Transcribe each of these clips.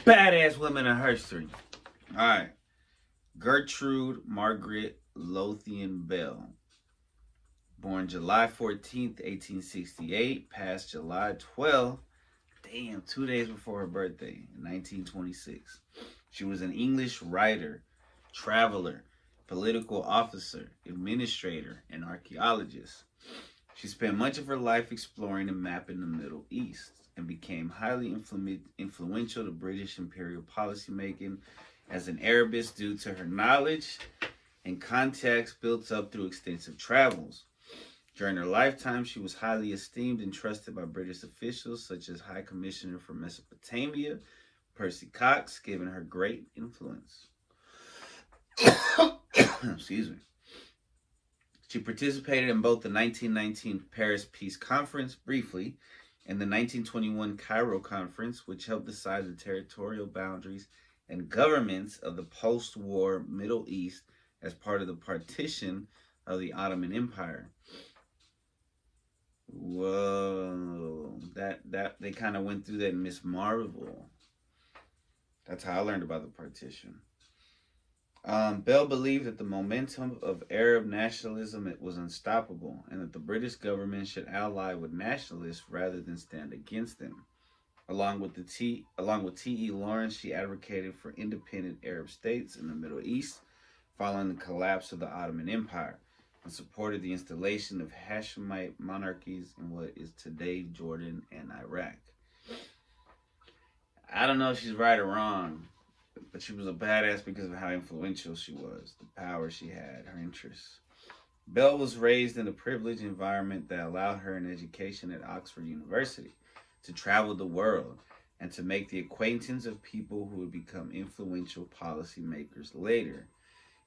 Badass women in history. All right. Gertrude Margaret Lothian Bell. Born July 14th, 1868. Passed July 12th. Damn, 2 days before her birthday in 1926. She was an English writer, traveler, political officer, administrator, and archaeologist. She spent much of her life exploring and mapping the Middle East and became highly influential to British imperial policymaking as an Arabist due to her knowledge and contacts built up through extensive travels. During her lifetime, she was highly esteemed and trusted by British officials such as High Commissioner for Mesopotamia, Percy Cox, giving her great influence. Excuse me. She participated in both the 1919 Paris Peace Conference, briefly, and the 1921 Cairo Conference, which helped decide the territorial boundaries and governments of the post-war Middle East as part of the partition of the Ottoman Empire. Whoa, that they kind of went through that in Miss Marvel. That's how I learned about the partition. Bell believed that the momentum of Arab nationalism was unstoppable, and that the British government should ally with nationalists rather than stand against them. Along with T.E. Lawrence, she advocated for independent Arab states in the Middle East following the collapse of the Ottoman Empire, and supported the installation of Hashemite monarchies in what is today Jordan and Iraq. I don't know if she's right or wrong, but she was a badass because of how influential she was, the power she had, her interests. Bell was raised in a privileged environment that allowed her an education at Oxford University, to travel the world, and to make the acquaintance of people who would become influential policymakers later.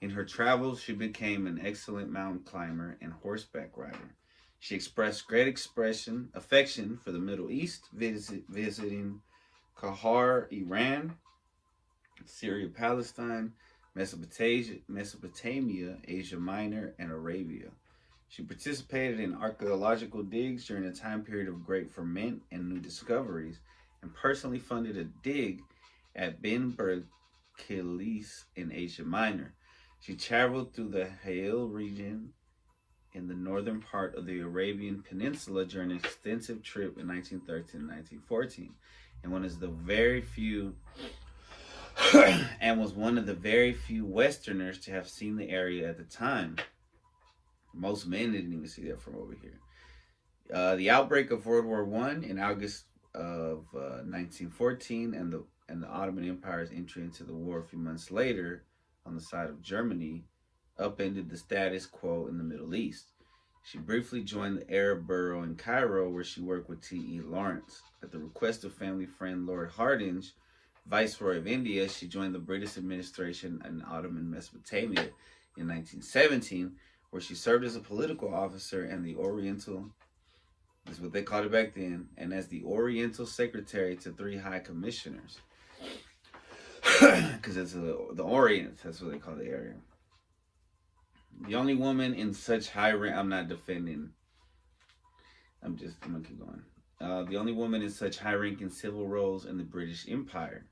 In her travels, she became an excellent mountain climber and horseback rider. She expressed great affection for the Middle East, visiting Kahar, Iran, Syria, Palestine, Mesopotamia, Asia Minor, and Arabia. She participated in archaeological digs during a time period of great ferment and new discoveries, and personally funded a dig at Ben Berkelis in Asia Minor. She traveled through the Hale region in the northern part of the Arabian Peninsula during an extensive trip in 1913 and 1914, and was one of the very few Westerners to have seen the area at the time. Most men didn't even see that from over here. The outbreak of World War I in August of 1914, and the Ottoman Empire's entry into the war a few months later on the side of Germany, upended the status quo in the Middle East. She briefly joined the Arab Bureau in Cairo, where she worked with T.E. Lawrence. At the request of family friend Lord Hardinge, Viceroy of India, she joined the British administration in Ottoman Mesopotamia in 1917, where she served as a political officer and the Oriental, this is what they called it back then, and as the Oriental Secretary to 3 High Commissioners. Because it's the Orient, that's what they call the area. The only woman in such high rank, I'm not defending, I'm gonna keep going. The only woman in such high ranking civil roles in the British Empire.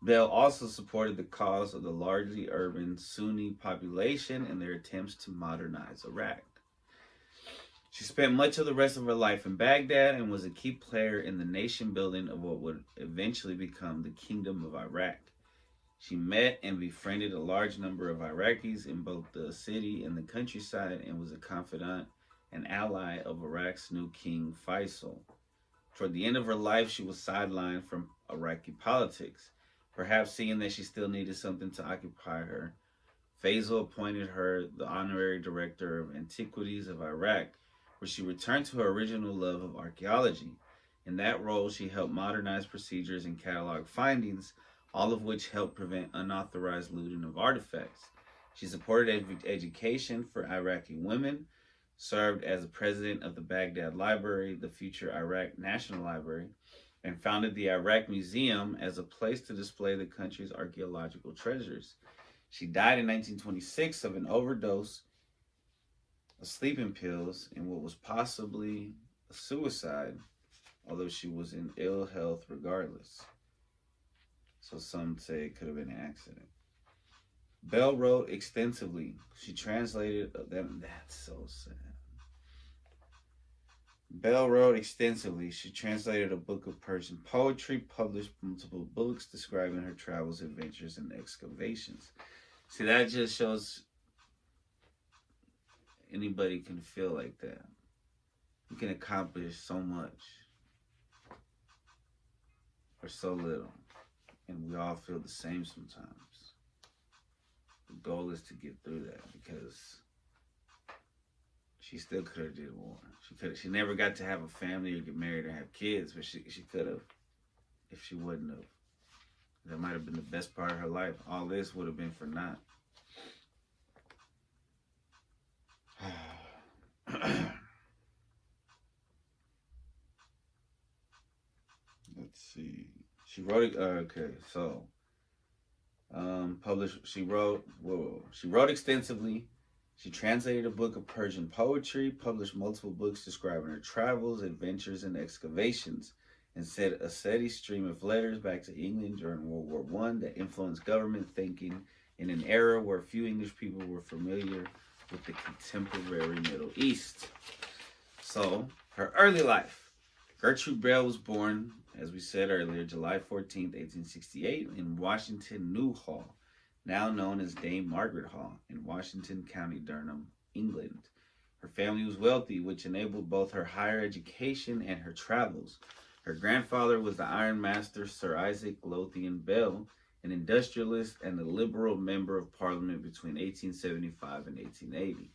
Bell also supported the cause of the largely urban Sunni population in their attempts to modernize Iraq. She spent much of the rest of her life in Baghdad and was a key player in the nation building of what would eventually become the Kingdom of Iraq. She met and befriended a large number of Iraqis in both the city and the countryside, and was a confidant and ally of Iraq's new king, Faisal. Toward the end of her life, she was sidelined from Iraqi politics. Perhaps seeing that she still needed something to occupy her, Faisal appointed her the honorary director of antiquities of Iraq, where she returned to her original love of archaeology. In that role, she helped modernize procedures and catalog findings, all of which helped prevent unauthorized looting of artifacts. She supported education for Iraqi women, served as the president of the Baghdad Library, the future Iraq National Library, and founded the Iraq Museum as a place to display the country's archaeological treasures. She died in 1926 of an overdose of sleeping pills in what was possibly a suicide, although she was in ill health regardless. So some say it could have been an accident. Bell wrote extensively. She translated them. That's so sad. Bell wrote extensively. She translated a book of Persian poetry, published multiple books describing her travels, adventures, and excavations. See, that just shows anybody can feel like that. You can accomplish so much for so little. And we all feel the same sometimes. The goal is to get through that because she still could have did more. She never got to have a family or get married or have kids, but she could have if she wouldn't have. That might have been the best part of her life. All this would have been for naught. Let's see. She wrote it. Okay, so published. She wrote. Whoa. She wrote extensively. She translated a book of Persian poetry, published multiple books describing her travels, adventures, and excavations, and sent a steady stream of letters back to England during World War One that influenced government thinking in an era where few English people were familiar with the contemporary Middle East. So, her early life. Gertrude Bell was born, as we said earlier, July 14th, 1868, in Washington New Hall, now known as Dame Margaret Hall, in Washington County, Durham, England. Her family was wealthy, which enabled both her higher education and her travels. Her grandfather was the Iron Master Sir Isaac Lothian Bell, an industrialist and a Liberal member of Parliament between 1875 and 1880.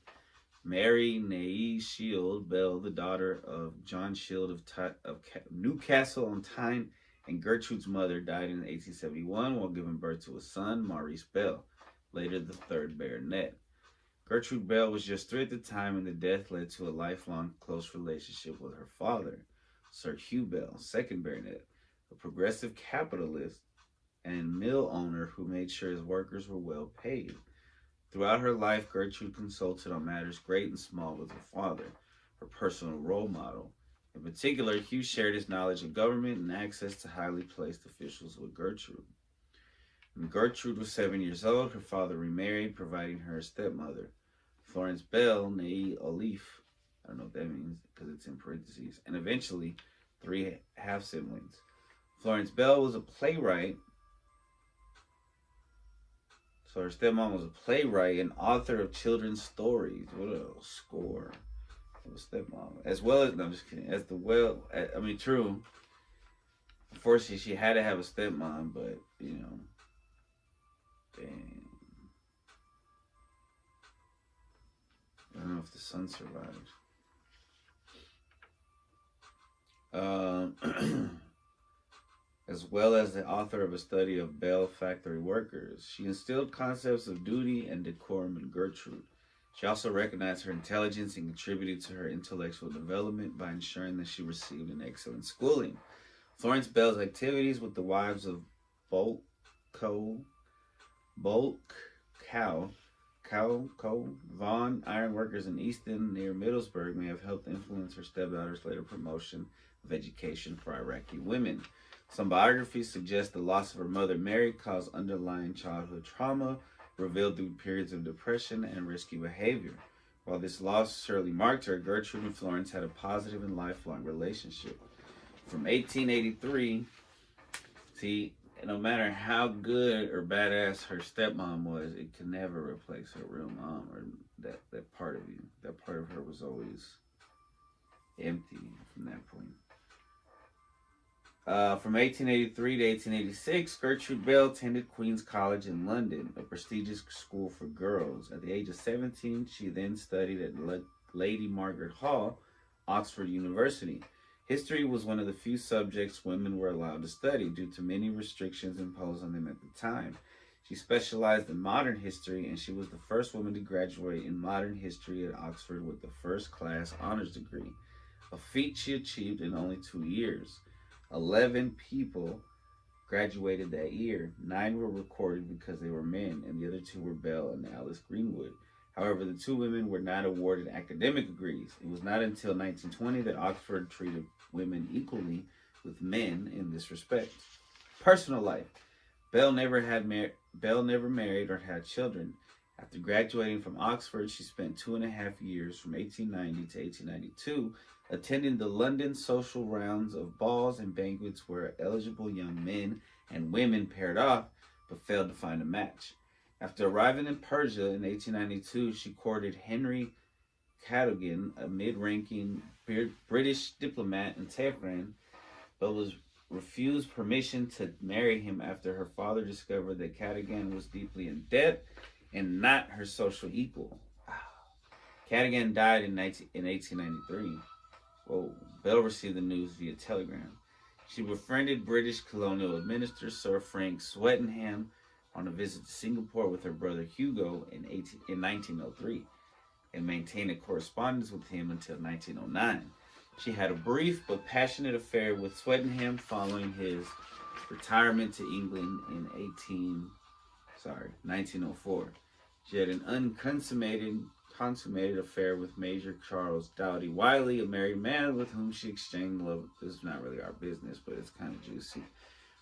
Mary Nae Shield Bell, the daughter of John Shield of Newcastle on Tyne, and Gertrude's mother, died in 1871 while giving birth to a son, Maurice Bell, later the third baronet. Gertrude Bell was just 3 at the time, and the death led to a lifelong close relationship with her father, Sir Hugh Bell, second baronet, a progressive capitalist and mill owner who made sure his workers were well paid. Throughout her life, Gertrude consulted on matters great and small with her father, her personal role model. In particular, Hugh shared his knowledge of government and access to highly placed officials with Gertrude. When Gertrude was 7 years old, her father remarried, providing her a stepmother, Florence Bell, née Olive. I don't know what that means because it's in parentheses. And eventually, 3 half-siblings. Florence Bell was a playwright. So her stepmom was a playwright and author of children's stories. What a score of a stepmom. As well as, no, I'm just kidding. True. Unfortunately, she had to have a stepmom, but, dang. I don't know if the son survived. As well as the author of a study of Bell factory workers. She instilled concepts of duty and decorum in Gertrude. She also recognized her intelligence and contributed to her intellectual development by ensuring that she received an excellent schooling. Florence Bell's activities with the wives of Vaughan iron workers in Easton near Middlesbrough may have helped influence her stepdaughter's later promotion of education for Iraqi women. Some biographies suggest the loss of her mother Mary caused underlying childhood trauma, revealed through periods of depression and risky behavior. While this loss surely marked her, Gertrude and Florence had a positive and lifelong relationship. From 1883, no matter how good or badass her stepmom was, it could never replace her real mom or that part of you. That part of her was always empty from that point. From 1883 to 1886, Gertrude Bell attended Queen's College in London, a prestigious school for girls. At the age of 17, she then studied at Lady Margaret Hall, Oxford University. History was one of the few subjects women were allowed to study due to many restrictions imposed on them at the time. She specialized in modern history, and she was the first woman to graduate in modern history at Oxford with the first-class honors degree, a feat she achieved in only 2 years. 11 people graduated that year. 9 were recorded because they were men, and the other 2 were Bell and Alice Greenwood. However, the 2 women were not awarded academic degrees. It was not until 1920 that Oxford treated women equally with men in this respect. Personal life. Bell never married or had children. After graduating from Oxford, she spent 2.5 years from 1890 to 1892 attending the London social rounds of balls and banquets where eligible young men and women paired off but failed to find a match. After arriving in Persia in 1892, she courted Henry Cadogan, a mid-ranking British diplomat in Tehran, but was refused permission to marry him after her father discovered that Cadogan was deeply in debt and not her social equal. Cadogan died in 1893. Whoa. Bell received the news via telegram. She befriended British colonial administrator Sir Frank Swettenham on a visit to Singapore with her brother Hugo in 1903 and maintained a correspondence with him until 1909. She had a brief but passionate affair with Swettenham following his retirement to England in 1904. She had an consummated affair with Major Charles Doughty Wiley, a married man with whom she exchanged love. This is not really our business, but it's kind of juicy.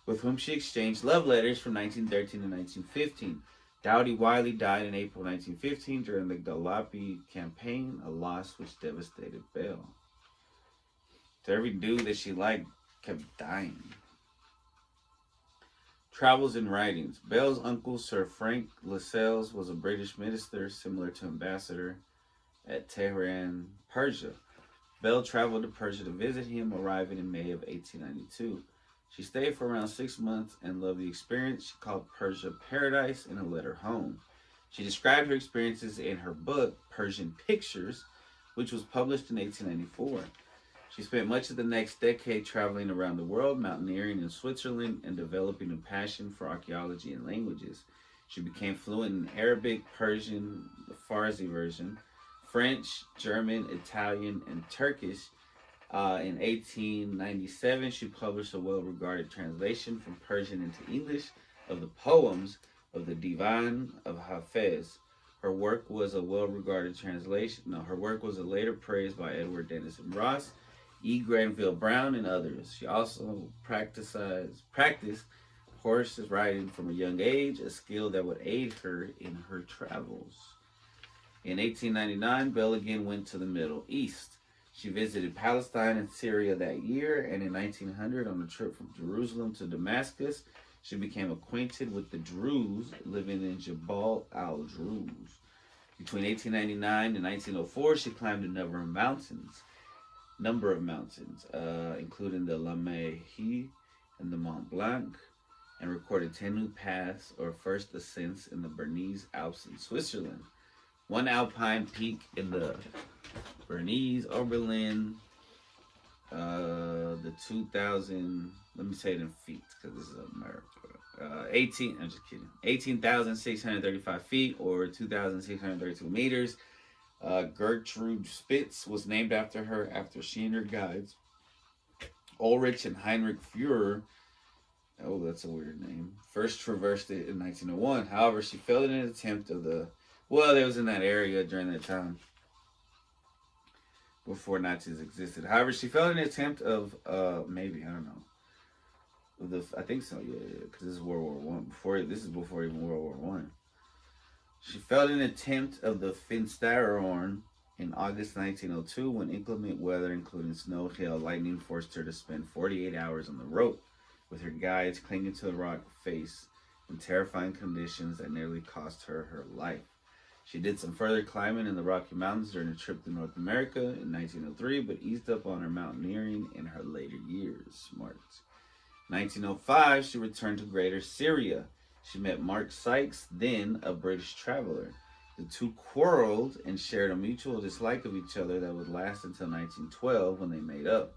With whom she exchanged love letters from 1913 to 1915. Doughty Wiley died in April 1915 during the Gallipoli campaign, a loss which devastated Bell. So every dude that she liked kept dying. Travels and writings. Bell's uncle, Sir Frank Lascelles, was a British minister similar to ambassador at Tehran, Persia. Bell traveled to Persia to visit him, arriving in May of 1892. She stayed for around 6 months and loved the experience. She called Persia paradise in a letter home. She described her experiences in her book, Persian Pictures, which was published in 1894. She spent much of the next decade traveling around the world, mountaineering in Switzerland, and developing a passion for archaeology and languages. She became fluent in Arabic, Persian, the Farsi version, French, German, Italian, and Turkish. In 1897, she published a well-regarded translation from Persian into English of the poems of the Divan of Hafez. Her work was a well-regarded translation. Her work was later praised by Edward Denison Ross, E. Granville Brown, and others. She also practiced horse riding from a young age, a skill that would aid her in her travels. In 1899, Bell again went to the Middle East. She visited Palestine and Syria that year, and in 1900, on a trip from Jerusalem to Damascus, she became acquainted with the Druze living in Jabal al-Druze. Between 1899 and 1904, she climbed a number of mountains, including the Lamaihi and the Mont Blanc, and recorded 10 new paths or first ascents in the Bernese Alps in Switzerland. One alpine peak in the Bernese Oberlin, the 2,000, let me say it in feet because this is America. 18,635 feet or 2,632 meters. Gertrude Spitz was named after her after she and her guides, Ulrich and Heinrich Führer, oh, that's a weird name, first traversed it in 1901. However, she failed in an attempt of they was in that area during that time before Nazis existed. However, she failed in an attempt of, maybe, I don't know. I think so, yeah, because this is World War One. This is before even World War One. She failed in an attempt of the Finsteraarhorn in August 1902 when inclement weather, including snow, hail, lightning, forced her to spend 48 hours on the rope with her guides clinging to the rock face in terrifying conditions that nearly cost her her life. She did some further climbing in the Rocky Mountains during a trip to North America in 1903, but eased up on her mountaineering in her later years. Smart. 1905, she returned to Greater Syria. She met Mark Sykes, then a British traveler. The two quarreled and shared a mutual dislike of each other that would last until 1912 when they made up.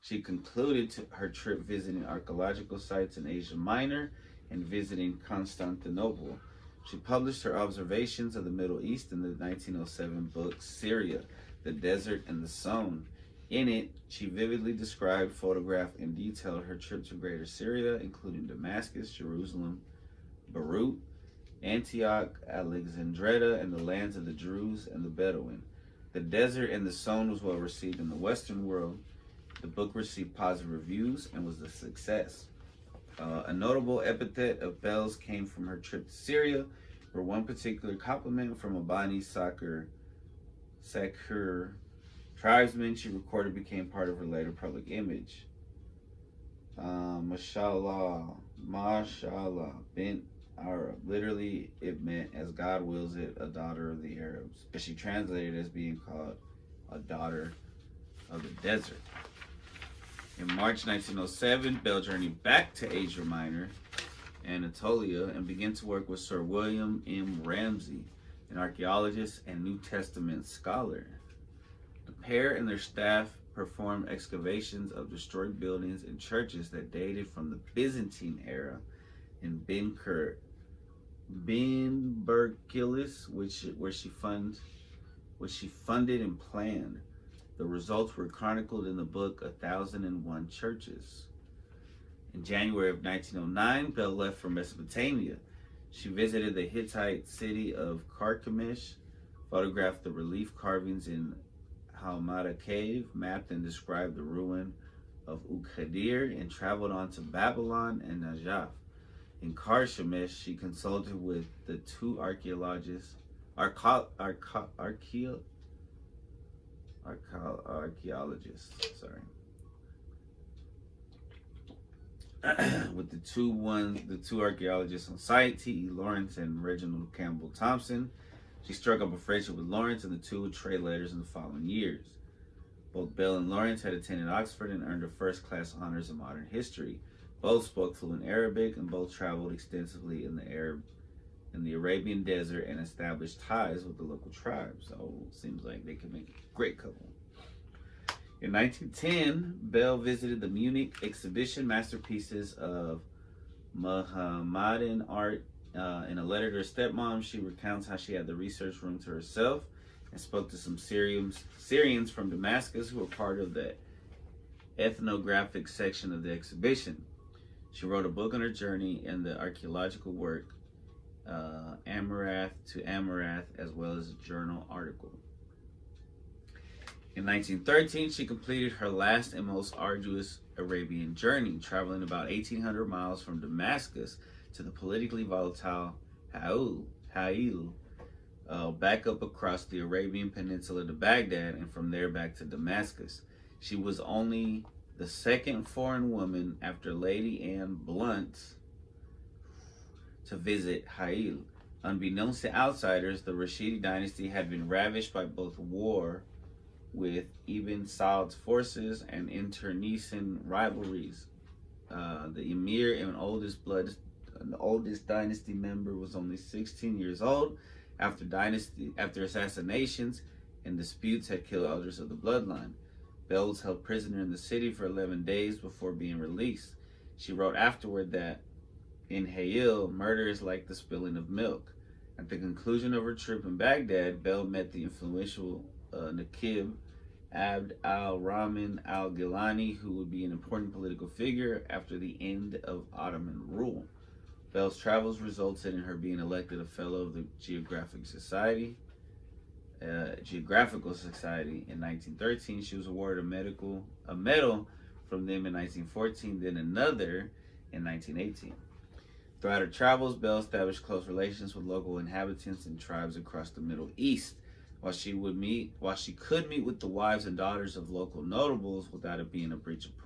She concluded her trip visiting archaeological sites in Asia Minor and visiting Constantinople. She published her observations of the Middle East in the 1907 book Syria, the Desert and the Sown. In it, she vividly described, photographed, and detailed her trip to Greater Syria, including Damascus, Jerusalem, Beirut, Antioch, Alexandria, and the lands of the Druze and the Bedouin. The Desert and the Sown was well received in the Western world. The book received positive reviews and was a success. A notable epithet of Bell's came from her trip to Syria, where one particular compliment from a Bani Sakur tribesman she recorded became part of her later public image. Mashallah, bint Arab. Literally, it meant, as God wills it, a daughter of the Arabs. But she translated as being called a daughter of the desert. In March 1907, Bell journeyed back to Asia Minor, Anatolia, and began to work with Sir William M. Ramsay, an archaeologist and New Testament scholar. The pair and their staff performed excavations of destroyed buildings and churches that dated from the Byzantine era in Benberkilis, which she funded and planned. The results were chronicled in the book 1001 Churches. In January of 1909, Bell left for Mesopotamia. She visited the Hittite city of Carchemish, photographed the relief carvings in Halmata Cave, mapped and described the ruin of Uqadir, and traveled on to Babylon and Najaf. In Carchemish, she consulted with the two archaeologists, with the two archaeologists on site, T.E. Lawrence and Reginald Campbell Thompson. She struck up a friendship with Lawrence, and the two would trade letters in the following years. Both Bell and Lawrence had attended Oxford and earned a first-class honors in modern history. Both spoke fluent Arabic, and both traveled extensively in the Arabian desert and established ties with the local tribes. So it seems like they could make a great couple. In 1910, Bell visited the Munich exhibition, Masterpieces of Mohammedan Art. In a letter to her stepmom, she recounts how she had the research room to herself and spoke to some Syrians from Damascus who were part of the ethnographic section of the exhibition. She wrote a book on her journey and the archaeological work, Amurath to Amurath, as well as a journal article. In 1913, she completed her last and most arduous Arabian journey, traveling about 1,800 miles from Damascus to the politically volatile Ha'il, back up across the Arabian Peninsula to Baghdad, and from there back to Damascus. She was only the second foreign woman after Lady Anne Blunt to visit Ha'il. Unbeknownst to outsiders, the Rashidi dynasty had been ravished by both war with Ibn Saud's forces and internecine rivalries. The emir and the oldest dynasty member was only 16 years old after assassinations and disputes had killed elders of the bloodline. Bell was held prisoner in the city for 11 days before being released. She wrote afterward that in Ha'il, murder is like the spilling of milk. At the conclusion of her trip in Baghdad, Bell met the influential Naqib Abd al-Rahman al-Gilani, who would be an important political figure after the end of Ottoman rule. Bell's travels resulted in her being elected a fellow of the Geographical Society. In 1913, she was awarded a medal from them in 1914, then another in 1918. Throughout her travels, Bell established close relations with local inhabitants and tribes across the Middle East. While she could meet with the wives and daughters of local notables without it being a breach of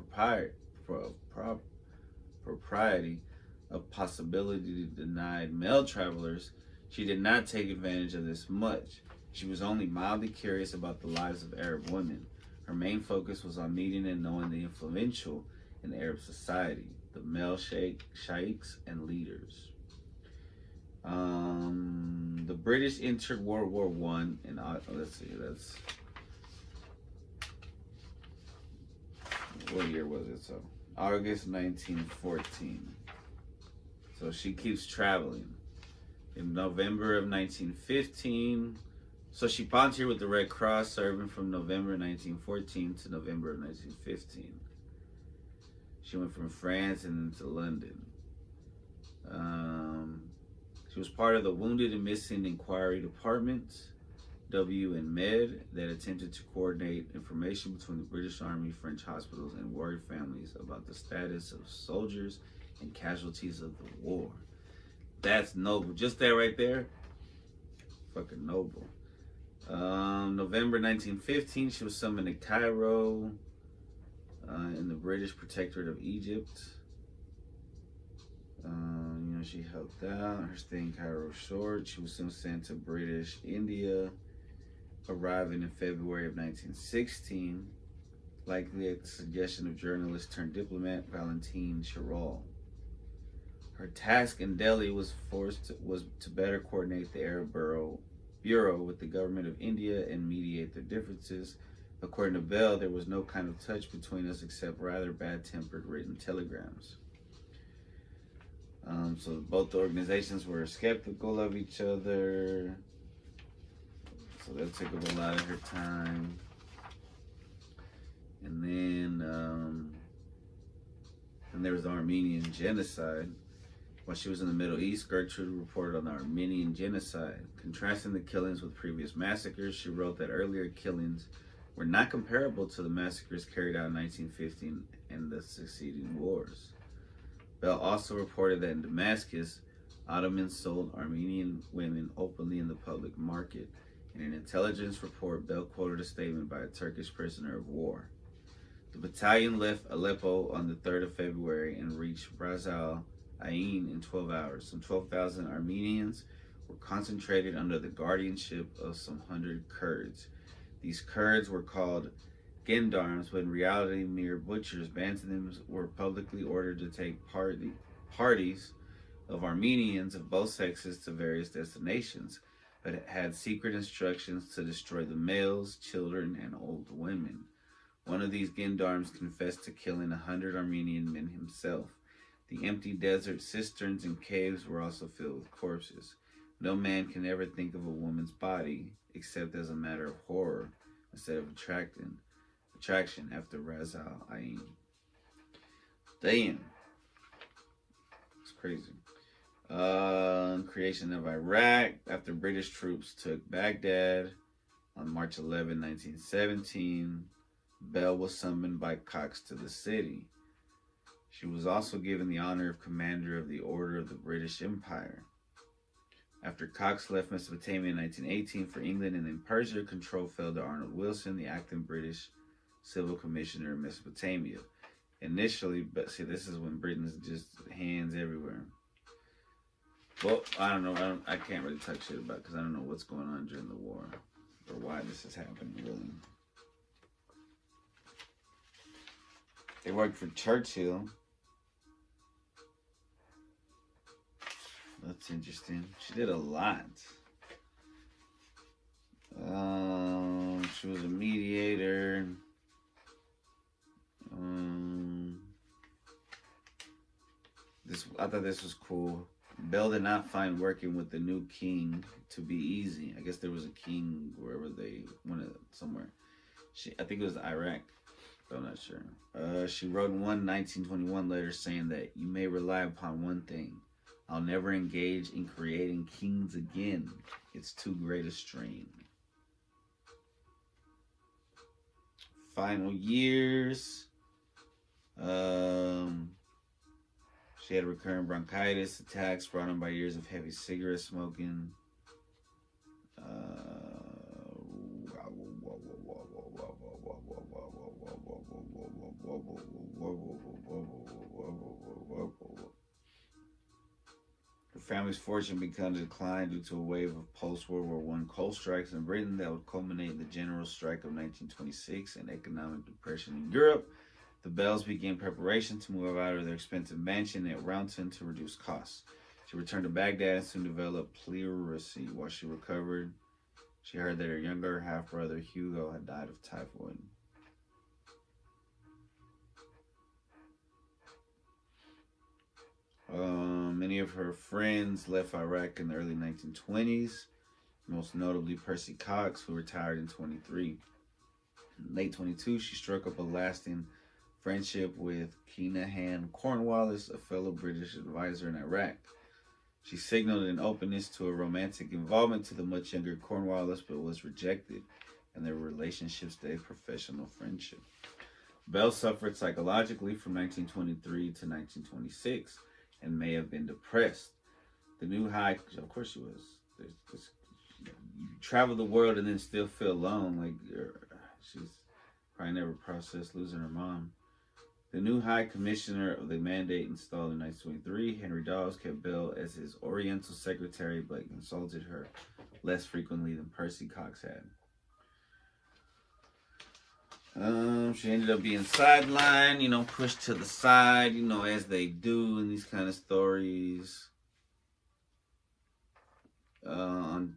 propriety, a possibility denied male travelers, she did not take advantage of this much. She was only mildly curious about the lives of Arab women. Her main focus was on meeting and knowing the influential in Arab society, the male sheikhs and leaders. The British entered World War I, and that's what year was it? So August 1914. So she keeps traveling. In November of 1915, so she volunteered with the Red Cross, serving from November 1914 to November of 1915. She went from France and then to London. She was part of the Wounded and Missing Inquiry Department, W and Med, that attempted to coordinate information between the British Army, French hospitals, and worried families about the status of soldiers and casualties of the war. That's noble. Just that right there, fucking noble. November 1915, she was summoned to Cairo in the British Protectorate of Egypt. She helped out. Her stay in Cairo was short. She was soon sent to British India, arriving in February of 1916, likely at the suggestion of journalist turned diplomat Valentine Chirol. Her task in Delhi was to better coordinate the Arab Bureau with the government of India and mediate their differences. According to Bell, there was no kind of touch between us except rather bad-tempered written telegrams. So both the organizations were skeptical of each other. So that took up a lot of her time. And then there was the Armenian genocide. While she was in the Middle East, Gertrude reported on the Armenian genocide. Contrasting the killings with previous massacres, she wrote that earlier killings were not comparable to the massacres carried out in 1915 and the succeeding wars. Bell also reported that in Damascus, Ottomans sold Armenian women openly in the public market. In an intelligence report, Bell quoted a statement by a Turkish prisoner of war. The battalion left Aleppo on the 3rd of February and reached Ras Al Ain in 12 hours. Some 12,000 Armenians were concentrated under the guardianship of some 100 Kurds. These Kurds were called gendarmes, but in reality mere butchers. Bands were publicly ordered to take parties of Armenians of both sexes to various destinations, but had secret instructions to destroy the males, children, and old women. One of these gendarmes confessed to killing 100 Armenian men himself. The empty desert cisterns and caves were also filled with corpses. No man can ever think of a woman's body except as a matter of horror instead of attraction after Ras Al Ain. Damn. It's crazy. Creation of Iraq after British troops took Baghdad on March 11, 1917. Bell was summoned by Cox to the city. She was also given the honor of Commander of the Order of the British Empire. After Cox left Mesopotamia in 1918 for England and then Persia, control fell to Arnold Wilson, the acting British Civil Commissioner in Mesopotamia. Initially, but see, this is when Britain's just hands everywhere. Well, I don't know. I can't really talk shit about it because I don't know what's going on during the war or why this is happening, really. They worked for Churchill. That's interesting. She did a lot. She was a mediator. I thought this was cool. Bell did not find working with the new king to be easy. I guess there was a king wherever they wanted, somewhere. I think it was Iraq, but I'm not sure. She wrote one 1921 letter saying that you may rely upon one thing. I'll never engage in creating kings again. It's too great a strain. Final years. She had recurrent bronchitis attacks brought on by years of heavy cigarette smoking. Her family's fortune began to decline due to a wave of post-World War I coal strikes in Britain that would culminate in the General Strike of 1926 and economic depression in Europe. The Bells began preparation to move out of their expensive mansion at Rounton to reduce costs. She returned to Baghdad and soon developed pleurisy. While she recovered, she heard that her younger half-brother Hugo had died of typhoid. Many of her friends left Iraq in the early 1920s, most notably Percy Cox, who retired in 23. In late 22, she struck up a lasting friendship with Kinahan Cornwallis, a fellow British advisor in Iraq. She signaled an openness to a romantic involvement to the much younger Cornwallis, but was rejected, and their relationship stayed professional friendship. Bell suffered psychologically from 1923 to 1926. and may have been depressed. The new high, of course she was. You travel the world and then still feel alone. Like she's probably never processed losing her mom. The new High Commissioner of the Mandate installed in 1923, Henry Dawes, kept Bell as his Oriental secretary, but consulted her less frequently than Percy Cox had. She ended up being sidelined, pushed to the side, as they do in these kind of stories. On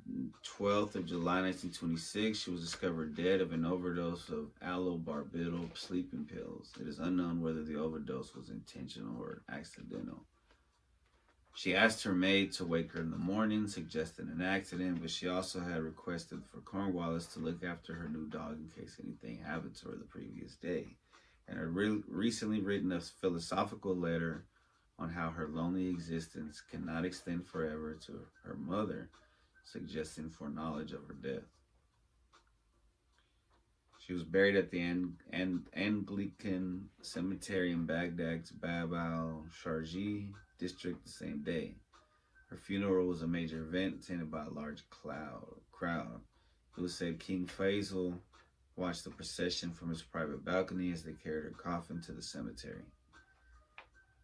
12th of July 1926, she was discovered dead of an overdose of allobarbital sleeping pills. It is unknown whether the overdose was intentional or accidental. She asked her maid to wake her in the morning, suggesting an accident, but she also had requested for Cornwallis to look after her new dog in case anything happened to her the previous day, and had recently written a philosophical letter on how her lonely existence cannot extend forever to her mother, suggesting foreknowledge of her death. She was buried at the Anglican cemetery in Baghdad's Bab al-Sharji district the same day. Her funeral was a major event attended by a large crowd. It was said King Faisal watched the procession from his private balcony as they carried her coffin to the cemetery.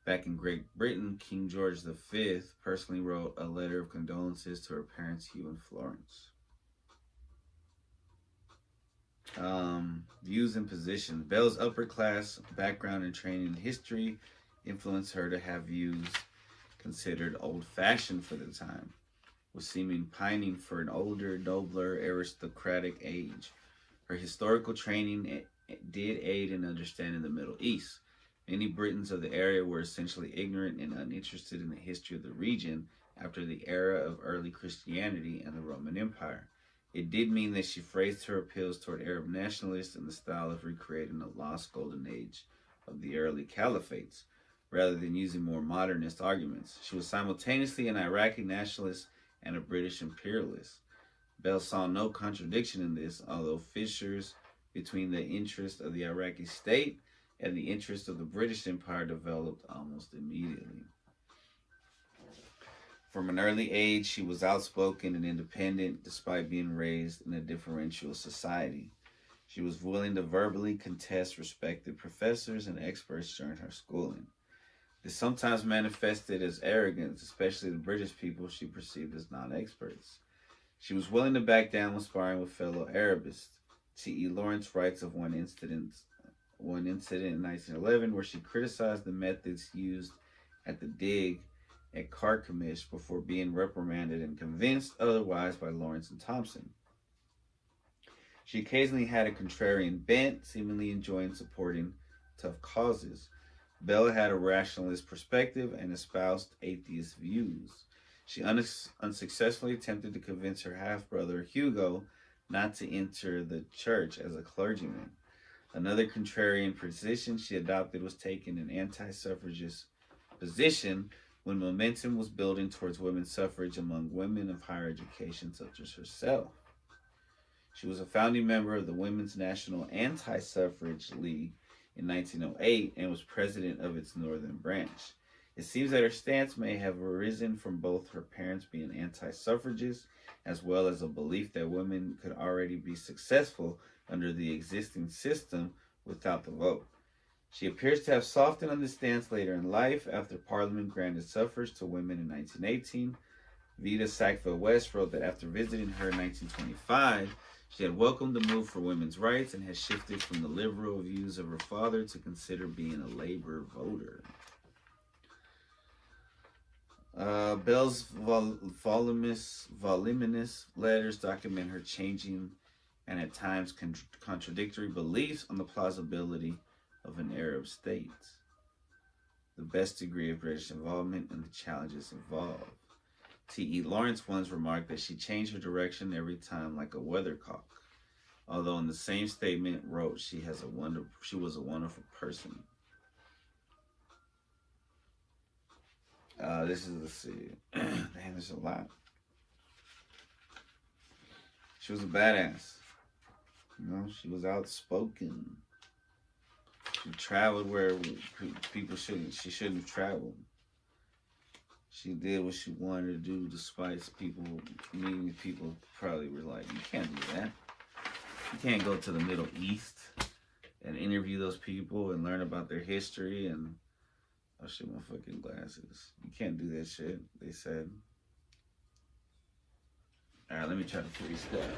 Back in Great Britain, King George V personally wrote a letter of condolences to her parents, Hugh and Florence. Views and positions. Belle's upper class background and training in history influenced her to have views considered old-fashioned for the time, with seeming pining for an older, nobler, aristocratic age. Her historical training did aid in understanding the Middle East. Many Britons of the area were essentially ignorant and uninterested in the history of the region after the era of early Christianity and the Roman Empire. It did mean that she phrased her appeals toward Arab nationalists in the style of recreating the lost golden age of the early caliphates, rather than using more modernist arguments. She was simultaneously an Iraqi nationalist and a British imperialist. Bell saw no contradiction in this, although fissures between the interest of the Iraqi state and the interest of the British Empire developed almost immediately. From an early age, she was outspoken and independent despite being raised in a differential society. She was willing to verbally contest respected professors and experts during her schooling. This sometimes manifested as arrogance, especially the British people she perceived as non-experts. She was willing to back down when sparring with fellow Arabists. T.E. Lawrence writes of one incident in 1911 where she criticized the methods used at the dig at Carchemish before being reprimanded and convinced otherwise by Lawrence and Thompson. She occasionally had a contrarian bent, seemingly enjoying supporting tough causes. Bell had a rationalist perspective and espoused atheist views. She unsuccessfully attempted to convince her half-brother Hugo not to enter the church as a clergyman. Another contrarian position she adopted was taking an anti-suffragist position when momentum was building towards women's suffrage among women of higher education such as herself. She was a founding member of the Women's National Anti-Suffrage League in 1908 and was president of its northern branch. It seems that her stance may have arisen from both her parents being anti-suffragists as well as a belief that women could already be successful under the existing system without the vote. She appears to have softened on this stance later in life after Parliament granted suffrage to women in 1918. Vita Sackville-West wrote that after visiting her in 1925, she had welcomed the move for women's rights and had shifted from the liberal views of her father to consider being a labor voter. Bell's voluminous letters document her changing and at times contradictory beliefs on the plausibility of an Arab state, the best degree of British involvement, and the challenges involved. T.E. Lawrence once remarked that she changed her direction every time like a weathercock, although in the same statement wrote she was a wonderful person. Let's see. Damn, there's a lot. She was a badass. She was outspoken. She traveled where she shouldn't have traveled. She did what she wanted to do despite people, meaning people probably were like, you can't do that. You can't go to the Middle East and interview those people and learn about their history and, oh shit, my fucking glasses. You can't do that shit, they said. Alright, let me try to freeze that.